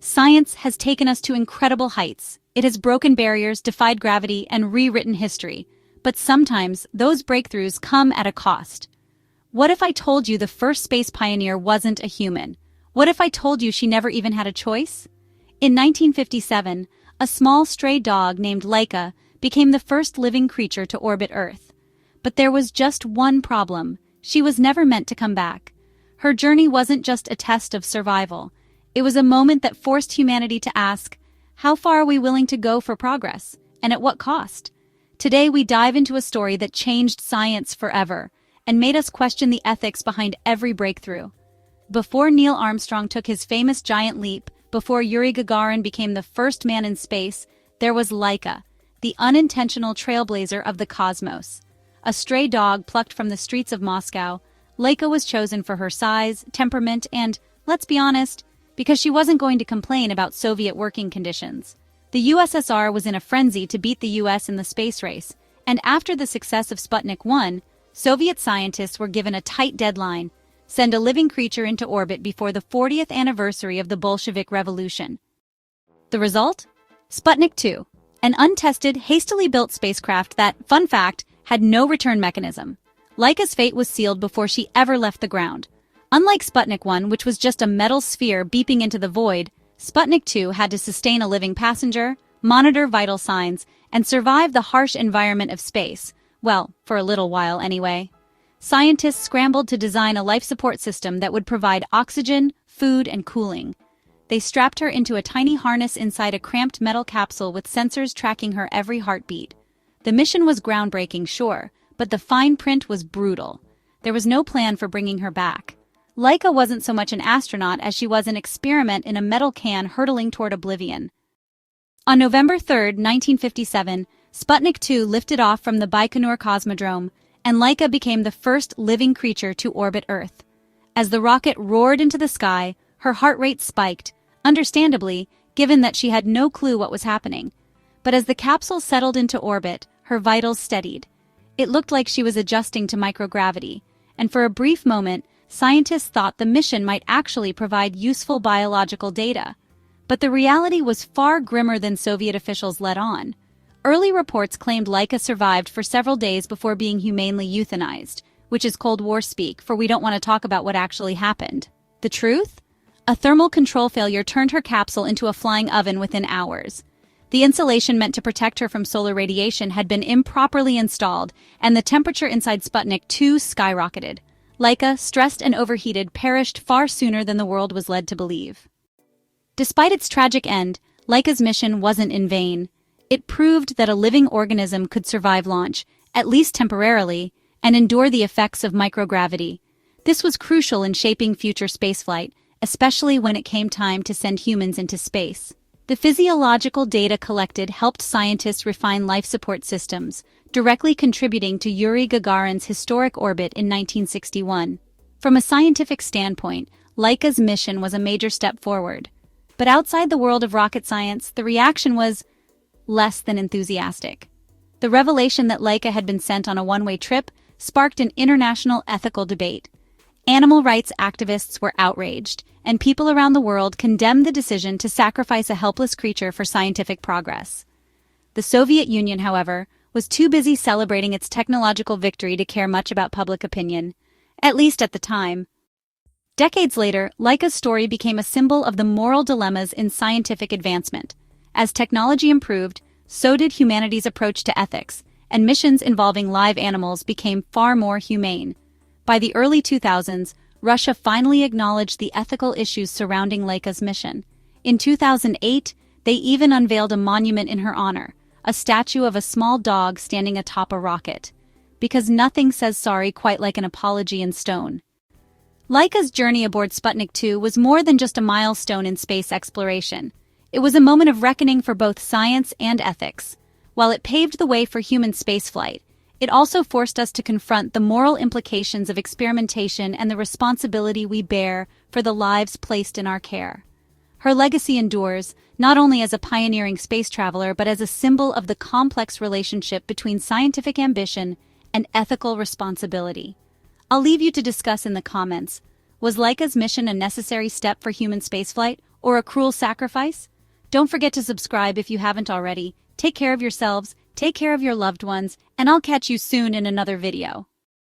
Science has taken us to incredible heights. It has broken barriers, defied gravity, and rewritten history. But sometimes, those breakthroughs come at a cost. What if I told you the first space pioneer wasn't a human? What if I told you she never even had a choice? In 1957, a small stray dog named Laika became the first living creature to orbit Earth. But there was just one problem. She was never meant to come back. Her journey wasn't just a test of survival. It was a moment that forced humanity to ask, how far are we willing to go for progress, and at what cost? Today we dive into a story that changed science forever and made us question the ethics behind every breakthrough. Before Neil Armstrong took his famous giant leap, before Yuri Gagarin became the first man in space, there was Laika, the unintentional trailblazer of the cosmos. A stray dog plucked from the streets of Moscow, Laika was chosen for her size, temperament, and, let's be honest, because she wasn't going to complain about Soviet working conditions. The USSR was in a frenzy to beat the US in the space race, and after the success of Sputnik 1, Soviet scientists were given a tight deadline: send a living creature into orbit before the 40th anniversary of the Bolshevik Revolution. The result? Sputnik 2, an untested, hastily built spacecraft that, fun fact, had no return mechanism. Laika's fate was sealed before she ever left the ground. Unlike Sputnik 1, which was just a metal sphere beeping into the void, Sputnik 2 had to sustain a living passenger, monitor vital signs, and survive the harsh environment of space. Well, for a little while anyway. Scientists scrambled to design a life support system that would provide oxygen, food, and cooling. They strapped her into a tiny harness inside a cramped metal capsule with sensors tracking her every heartbeat. The mission was groundbreaking, sure, but the fine print was brutal. There was no plan for bringing her back. Laika wasn't so much an astronaut as she was an experiment in a metal can hurtling toward oblivion. On November 3, 1957, Sputnik 2 lifted off from the Baikonur Cosmodrome, and Laika became the first living creature to orbit Earth. As the rocket roared into the sky, her heart rate spiked, understandably, given that she had no clue what was happening. But as the capsule settled into orbit, her vitals steadied. It looked like she was adjusting to microgravity, and for a brief moment, scientists thought the mission might actually provide useful biological data. But the reality was far grimmer than Soviet officials let on. Early reports claimed Laika survived for several days before being humanely euthanized, which is Cold War speak, for we don't want to talk about what actually happened. The truth? A thermal control failure turned her capsule into a flying oven within hours. The insulation meant to protect her from solar radiation had been improperly installed, and the temperature inside Sputnik 2 skyrocketed. Laika, stressed and overheated, perished far sooner than the world was led to believe. Despite its tragic end, Laika's mission wasn't in vain. It proved that a living organism could survive launch, at least temporarily, and endure the effects of microgravity. This was crucial in shaping future spaceflight, especially when it came time to send humans into space. The physiological data collected helped scientists refine life support systems, directly contributing to Yuri Gagarin's historic orbit in 1961. From a scientific standpoint, Laika's mission was a major step forward. But outside the world of rocket science, the reaction was less than enthusiastic. The revelation that Laika had been sent on a one-way trip sparked an international ethical debate. Animal rights activists were outraged, and people around the world condemned the decision to sacrifice a helpless creature for scientific progress. The Soviet Union, however, was too busy celebrating its technological victory to care much about public opinion, at least at the time. Decades later, Laika's story became a symbol of the moral dilemmas in scientific advancement. As technology improved, so did humanity's approach to ethics, and missions involving live animals became far more humane. By the early 2000s, Russia finally acknowledged the ethical issues surrounding Laika's mission. In 2008, they even unveiled a monument in her honor, a statue of a small dog standing atop a rocket. Because nothing says sorry quite like an apology in stone. Laika's journey aboard Sputnik 2 was more than just a milestone in space exploration. It was a moment of reckoning for both science and ethics. While it paved the way for human spaceflight, it also forced us to confront the moral implications of experimentation and the responsibility we bear for the lives placed in our care. Her legacy endures, not only as a pioneering space traveler but as a symbol of the complex relationship between scientific ambition and ethical responsibility. I'll leave you to discuss in the comments. Was Laika's mission a necessary step for human spaceflight, or a cruel sacrifice? Don't forget to subscribe if you haven't already. Take care of yourselves, take care of your loved ones, and I'll catch you soon in another video.